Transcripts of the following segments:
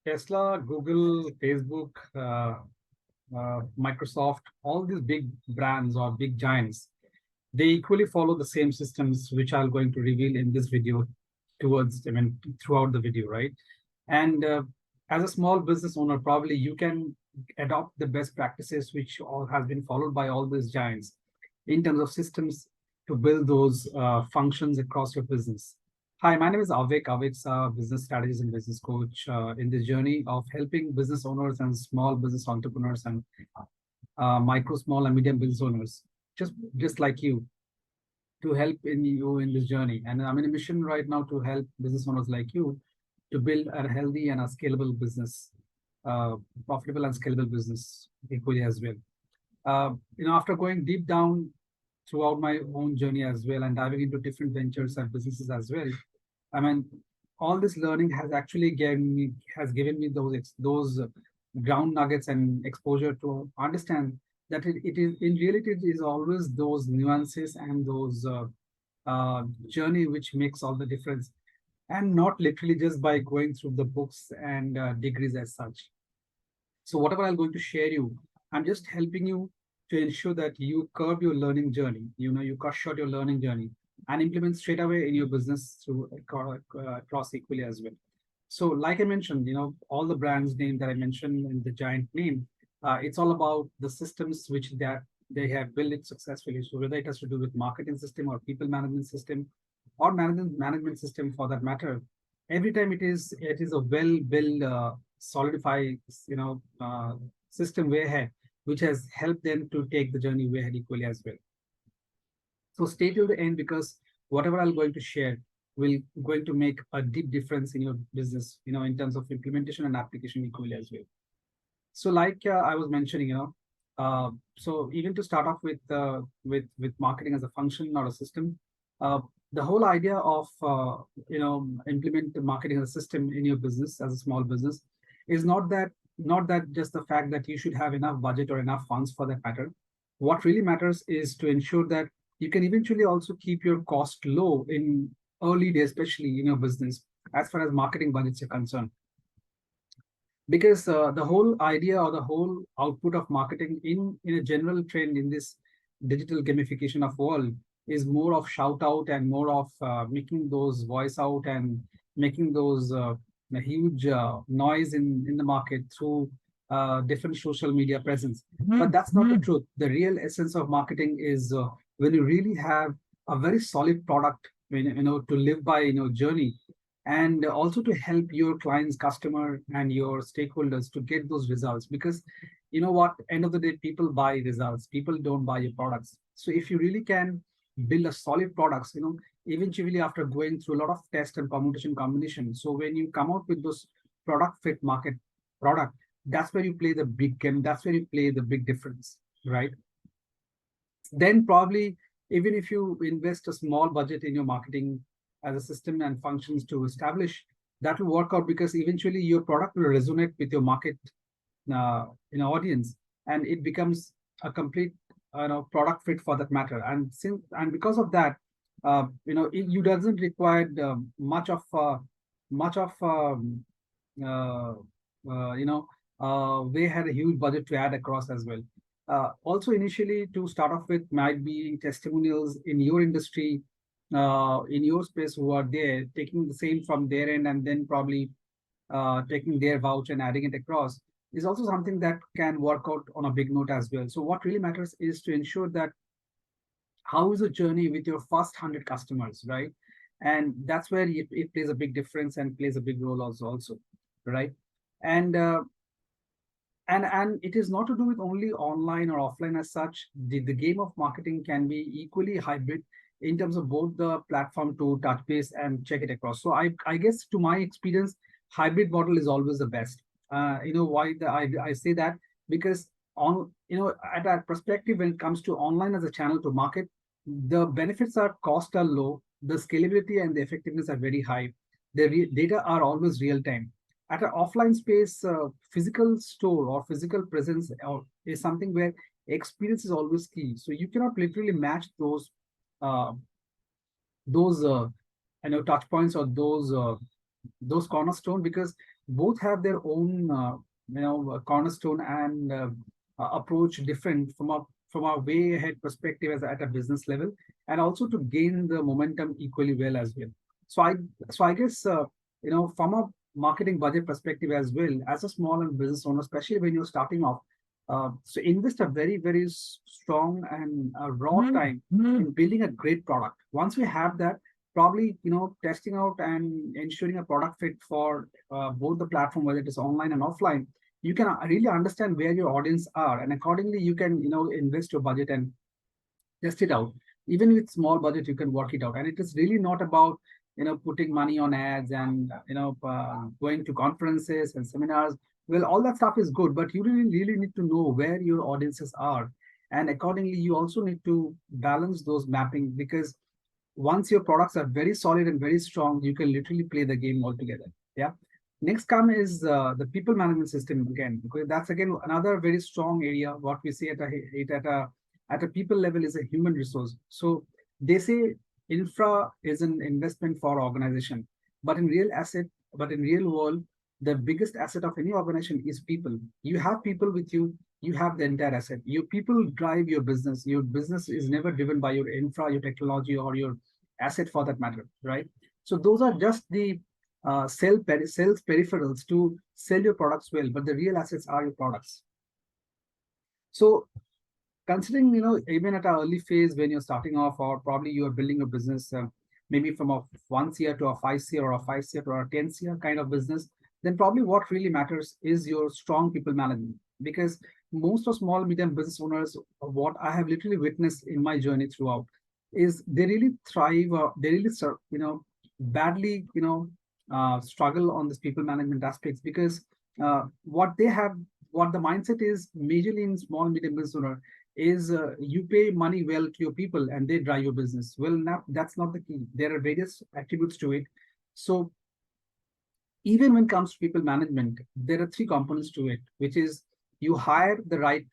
Tesla, Google, Facebook, Microsoft, all these big brands or big giants, they equally follow the same systems, which I'm going to reveal in this video throughout the video, right? And as a small business owner, probably you can adopt the best practices, which all has been followed by all these giants in terms of systems to build those functions across your business. Hi, my name is Avik. Avik's a business strategist and business coach in this journey of helping business owners and small business entrepreneurs and micro, small, and medium business owners, just like you, to help you in this journey. And I'm in a mission right now to help business owners like you to build a healthy and a scalable business, profitable and scalable business equally as well. After going deep down throughout my own journey as well and diving into different ventures and businesses as well, I mean, all this learning has given me those ground nuggets and exposure to understand that it is in reality it is always those nuances and those journey which makes all the difference, and not literally just by going through the books and degrees as such. So whatever I'm going to share you, I'm just helping you to ensure that you curb your learning journey. You cut short your learning journey and implement straight away in your business through across equally as well. So like I mentioned, all the brands name that I mentioned in the giant name, it's all about the systems which that they have built it successfully. So whether it has to do with marketing system or people management system or management system for that matter, every time it is a well built, solidified, system way ahead, which has helped them to take the journey way ahead equally as well. So stay till the end, because whatever I'm going to share will going to make a deep difference in your business, in terms of implementation and application equally as well. So like I was mentioning, so even to start off with marketing as a function or a system, the whole idea of implement the marketing as a system in your business as a small business is not that just the fact that you should have enough budget or enough funds for that matter. What really matters is to ensure that you can eventually also keep your cost low in early days, especially in your business, as far as marketing budgets are concerned. Because the whole idea or the whole output of marketing in a general trend in this digital gamification of world is more of shout out and more of making those voice out and making those a huge noise in the market through different social media presence. But that's not the truth. The real essence of marketing is when you really have a very solid product, to live by, journey, and also to help your clients, customer, and your stakeholders to get those results. Because you know what, end of the day, people buy results. People don't buy your products. So if you really can build a solid products, eventually after going through a lot of test and permutation combination, so when you come out with those product fit market product, that's where you play the big game. That's where you play the big difference, right? Then probably even if you invest a small budget in your marketing as a system and functions to establish, that will work out, because eventually your product will resonate with your market audience, and it becomes a complete product fit for that matter. And because of that, you doesn't require much of uh, they had a huge budget to add across as well. Also, initially, to start off with, might be testimonials in your industry, in your space, who are there taking the same from their end, and then probably taking their voucher and adding it across, is also something that can work out on a big note as well. So what really matters is to ensure that how is the journey with your first 100 customers, right? And that's where it plays a big difference and plays a big role also, right? And and it is not to do with only online or offline as such. The game of marketing can be equally hybrid in terms of both the platform to touch base and check it across. So I guess, to my experience, hybrid model is always the best. Why I say that? Because at that perspective, when it comes to online as a channel to market, the benefits are cost are low, the scalability and the effectiveness are very high. The data are always real time. At an offline space, physical store or physical presence is something where experience is always key. So you cannot literally match uh, those touch points or those cornerstone, because both have their own cornerstone and approach different from a way ahead perspective as at a business level, and also to gain the momentum equally well as well. So I guess from a marketing budget perspective as well, as a small and business owner, especially when you're starting off, so invest a very strong and raw time in building a great product. Once we have that, probably testing out and ensuring a product fit for both the platform, whether it is online and offline, you can really understand where your audience are, and accordingly you can invest your budget and test it out. Even with small budget, you can work it out, and it is really not about putting money on ads and going to conferences and seminars. Well, all that stuff is good, but you really need to know where your audiences are, and accordingly you also need to balance those mapping, because once your products are very solid and very strong, you can literally play the game altogether. Yeah. Next come is the people management system again, because that's again another very strong area. What we see at a people level is a human resource. So they say infra is an investment for organization, but but in real world, the biggest asset of any organization is people. You have people with you, you have the entire asset. Your people drive your business. Your business is never driven by your infra, your technology, or your asset for that matter, right? So those are just the sales peripherals to sell your products well, but the real assets are your products. So considering, even at an early phase when you're starting off, or probably you are building a business, maybe from a 1 year to a 5 year, or a 5 year to a 10 year kind of business, then probably what really matters is your strong people management. Because most of small, medium business owners, what I have literally witnessed in my journey throughout, is they really thrive, they really, badly, struggle on this people management aspects, because what they have, what the mindset is majorly in small, medium business owner is you pay money well to your people and they drive your business. Well, now that's not the key. There are various attributes to it. So even when it comes to people management, there are three components to it, which is you hire the right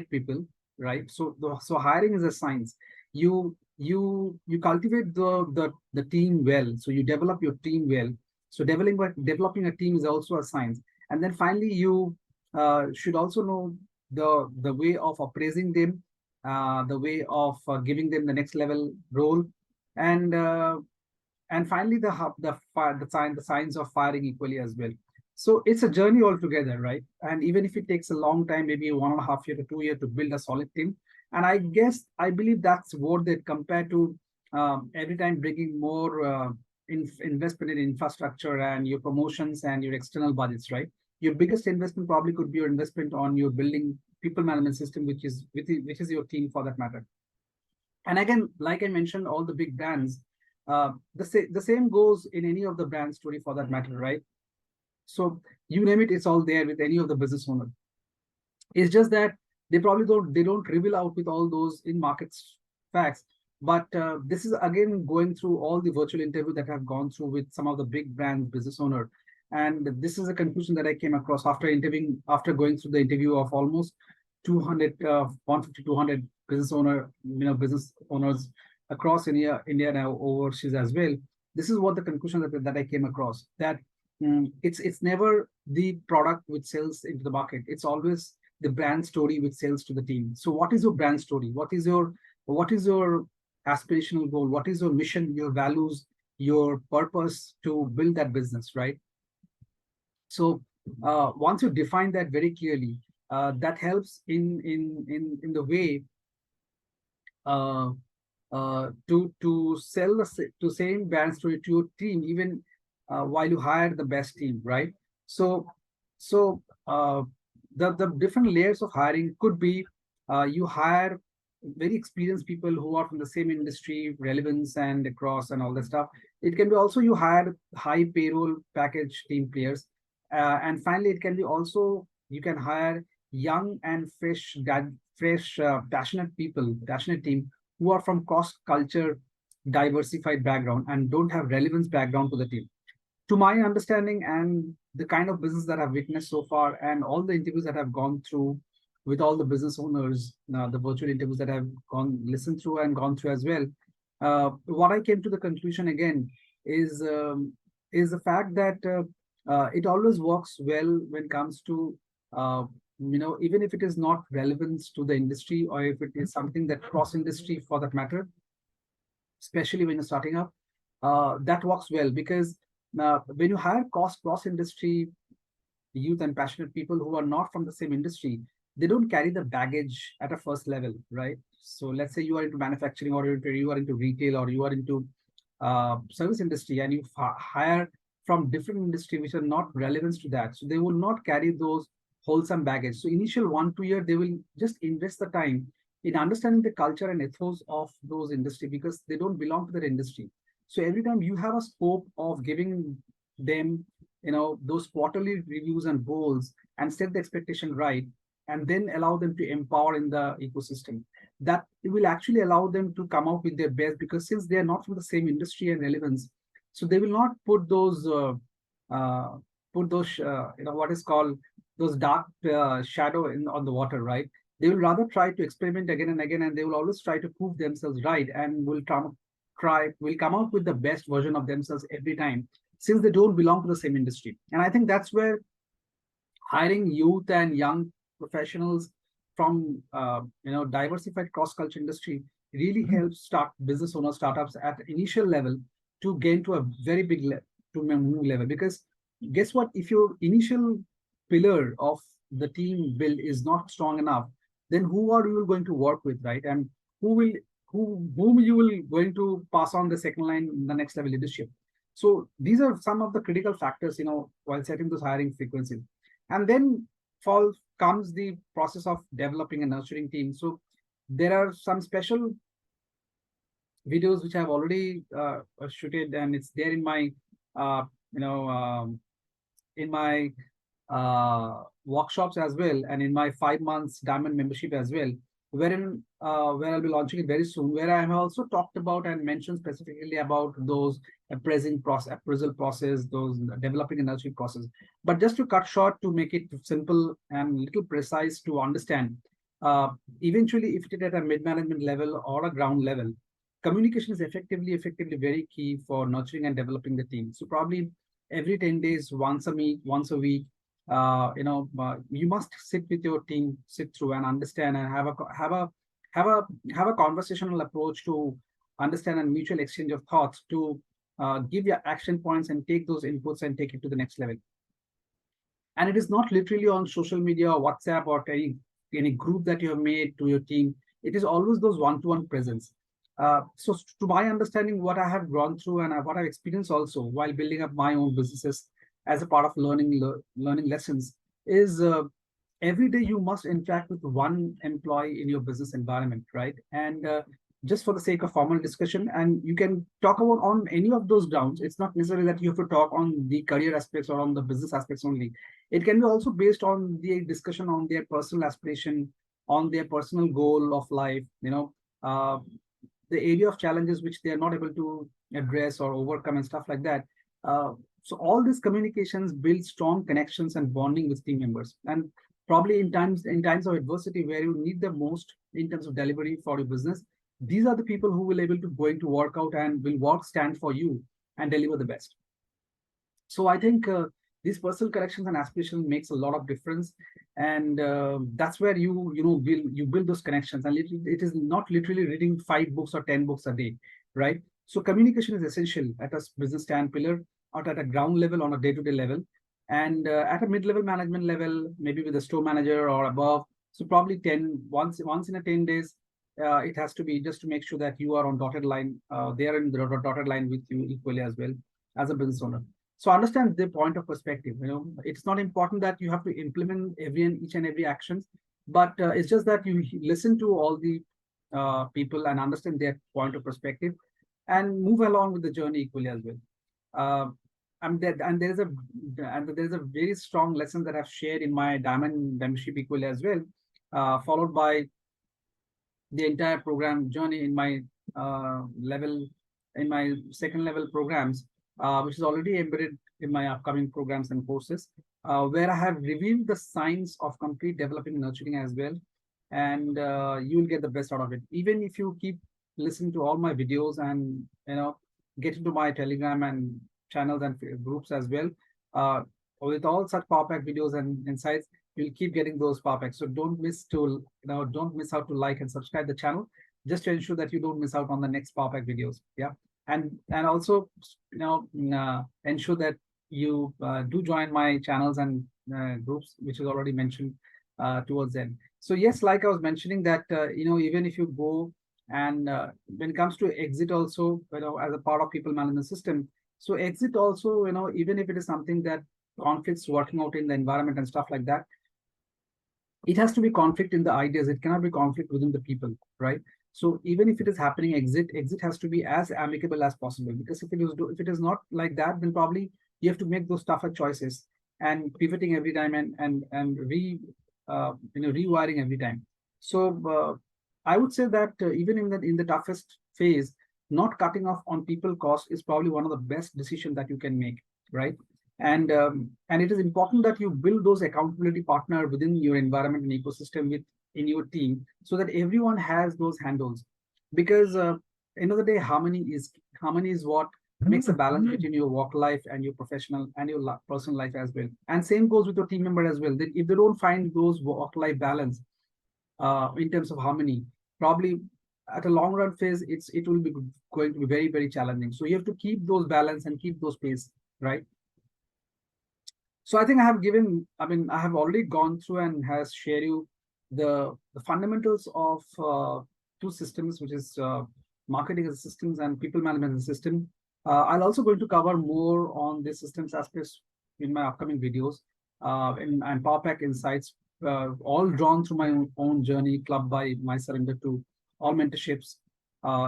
people, right? So hiring is a science. You cultivate the team well. So you develop your team well. So developing a team is also a science. And then finally, you should also know the way of appraising them, the way of giving them the next level role, and finally the science of firing equally as well. So it's a journey altogether, right? And even if it takes a long time, maybe 1.5 year to 2 year to build a solid team, and I believe that's worth it compared to every time bringing more investment in infrastructure and your promotions and your external budgets, right? Your biggest investment probably could be your investment on your building people management system, which is your team for that matter. And again, like I mentioned, all the big brands, the same goes in any of the brand story for that matter, right? So you name it, it's all there with any of the business owner. It's just that they don't reveal out with all those in markets facts. But this is again going through all the virtual interview that I've gone through with some of the big brand business owner. And this is a conclusion that I came across after going through the interview of almost 200, 150, 200 business owners across India now overseas as well. This is what the conclusion that I came across, that it's never the product which sells into the market. It's always the brand story which sells to the team. So what is your brand story? What is your aspirational goal? What is your mission, your values, your purpose to build that business, right? So once you define that very clearly, that helps in the way to sell to same brand story to your team, even while you hire the best team, right? So the different layers of hiring could be you hire very experienced people who are from the same industry, relevance and across and all that stuff. It can be also you hire high payroll package team players, and finally it can be also you can hire young and passionate people, passionate team who are from cross culture, diversified background and don't have relevance background to the team. To my understanding and the kind of business that I've witnessed so far, and all the interviews that I've gone through with all the business owners, the virtual interviews that I've listened through and gone through as well, what I came to the conclusion again is the fact that it always works well when it comes to, even if it is not relevant to the industry, or if it is something that cross industry for that matter, especially when you're starting up, that works well because when you hire cross industry youth and passionate people who are not from the same industry, they don't carry the baggage at a first level, right? So let's say you are into manufacturing, or you are into retail, or you are into service industry, and you hire from different industry which are not relevant to that. So they will not carry those wholesome baggage. So initial 1 2 year, they will just invest the time in understanding the culture and ethos of those industry because they don't belong to that industry. So every time you have a scope of giving them, those quarterly reviews and goals, and set the expectation right, and then allow them to empower in the ecosystem, that it will actually allow them to come out with their best, because since they are not from the same industry and relevance, so they will not uh, put those what is called those dark shadow on the water, right? They will rather try to experiment again and again, and they will always try to prove themselves right, and will come out with the best version of themselves every time, since they don't belong to the same industry. And I think that's where hiring youth and young professionals from diversified cross-culture industry really helps start business owners, startups at initial level to gain to a very big to a new level. Because guess what, if your initial pillar of the team build is not strong enough, then who are you going to work with, right? And who will whom you will going to pass on the second line, the next level leadership. So these are some of the critical factors, while setting those hiring frequencies. And then fall comes the process of developing and nurturing teams. So there are some special videos which I've already shooted, and it's there in my uh, you know in my workshops as well, and in my 5 months diamond membership as well, where I'll be launching it very soon, where I have also talked about and mentioned specifically about those appraisal process, those developing and nurturing process. But just to cut short, to make it simple and little precise to understand, uh, eventually, if it is at a mid-management level or a ground level, communication is effectively very key for nurturing and developing the team. So probably every 10 days, once a week, you must sit with your team, sit through and understand, and have a have a conversational approach to understand, and mutual exchange of thoughts to give your action points and take those inputs and take it to the next level. And it is not literally on social media or WhatsApp or any group that you have made to your team. It is always those one-to-one presence. So to my understanding, what I have gone through and what I've experienced also while building up my own businesses as a part of learning lessons is, every day you must interact with one employee in your business environment, right? And just for the sake of formal discussion, and you can talk about on any of those grounds. It's not necessarily that you have to talk on the career aspects or on the business aspects only. It can be also based on the discussion on their personal aspiration, on their personal goal of life, uh, the area of challenges which they are not able to address or overcome and stuff like that. So all these communications build strong connections and bonding with team members. And probably in times of adversity where you need the most in terms of delivery for your business, these are the people who will able to going to work out and will stand for you and deliver the best. So I think these personal connections and aspirations makes a lot of difference, and that's where you build those connections. And it is not literally reading 5 books or 10 books a day, right? So communication is essential at a business stand pillar, or at a ground level on a day-to-day level, and at a mid-level management level, maybe with a store manager or above. So probably once in a 10 days. It has to be just to make sure that you are on dotted line. They are in the dotted line with you equally as well as a business owner. So understand their point of perspective. It's not important that you have to implement each and every actions, but it's just that you listen to all the people and understand their point of perspective, and move along with the journey equally as well. Uh, and there's a very strong lesson that I've shared in my diamond membership equally as well, followed by the entire program journey in my level in my second level programs, which is already embedded in my upcoming programs and courses, where I have revealed the science of complete developing nurturing as well. And you will get the best out of it. Even if you keep listening to all my videos and get into my Telegram and channels and groups as well, with all such power pack videos and insights, you'll keep getting those power packs. So don't miss don't miss out to like and subscribe the channel, just to ensure that you don't miss out on the next power pack videos. Yeah, and also ensure that you do join my channels and groups, which is already mentioned towards them. So yes, like I was mentioning that even if you go and when it comes to exit also, as a part of people management system, so exit also, even if it is something that conflicts working out in the environment and stuff like that, it has to be conflict in the ideas. It cannot be conflict within the people, right? So even if it is happening, exit has to be as amicable as possible. Because if it is not like that, then probably you have to make those tougher choices and pivoting every time and rewiring every time. So I would say that even in the toughest phase, not cutting off on people cost is probably one of the best decisions that you can make, right? And it is important that you build those accountability partner within your environment and ecosystem in your team, so that everyone has those handles. Because end of the day, harmony is what makes a balance between your work life and your professional and your personal life as well. And same goes with your team member as well. That if they don't find those work life balance in terms of harmony, probably at a long run phase, it will be going to be very, very challenging. So you have to keep those balance and keep those pace, right? So I think I have already gone through and has shared you the fundamentals of two systems, which is marketing as a systems and people management as a system. I'll also going to cover more on the systems aspects in my upcoming videos and Power Pack insights, all drawn through my own journey, clubbed by my surrender to all mentorships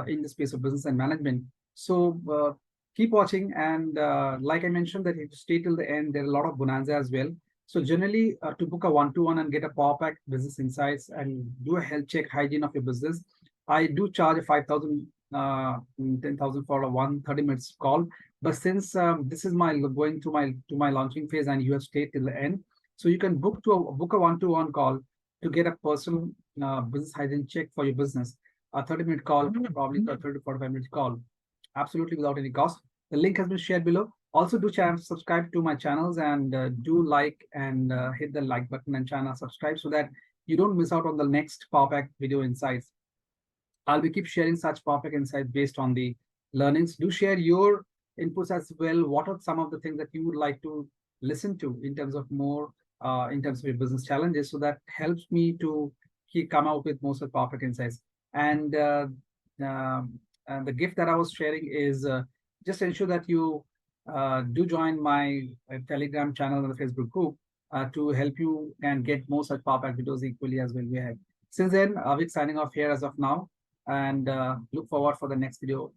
in the space of business and management. So keep watching, and like I mentioned, that if you stay till the end, there are a lot of bonanza as well. So generally, to book a one-to-one and get a Power Pack business insights and do a health check, hygiene of your business, I do charge a 5,000, 10,000 for a 130 minutes call. But since this is my going to my launching phase, and you have stayed till the end, so you can book a one-to-one call to get a personal business hygiene check for your business. A 30-minute call, probably a 30 to 45 minutes call, absolutely without any cost. The link has been shared below. Also, do subscribe to my channels, and do like and hit the like button and channel subscribe, so that you don't miss out on the next Power Pack video insights. I'll be keep sharing such Power Pack insights based on the learnings. Do share your inputs as well. What are some of the things that you would like to listen to in terms of more in terms of your business challenges? So that helps me to come out with most of Power Pack insights. And the gift that I was sharing is just ensure that you do join my Telegram channel and the Facebook group to help you and get more such Power Pack videos equally as well we have. Since then, Avik signing off here as of now, and look forward for the next video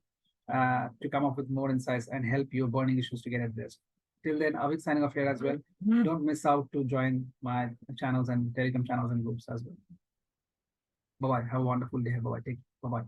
to come up with more insights and help your burning issues to get addressed. Till then, Avik signing off here as well. Don't miss out to join my channels and Telegram channels and groups as well. Bye-bye. Have a wonderful day. Bye-bye. Take care. Bye-bye.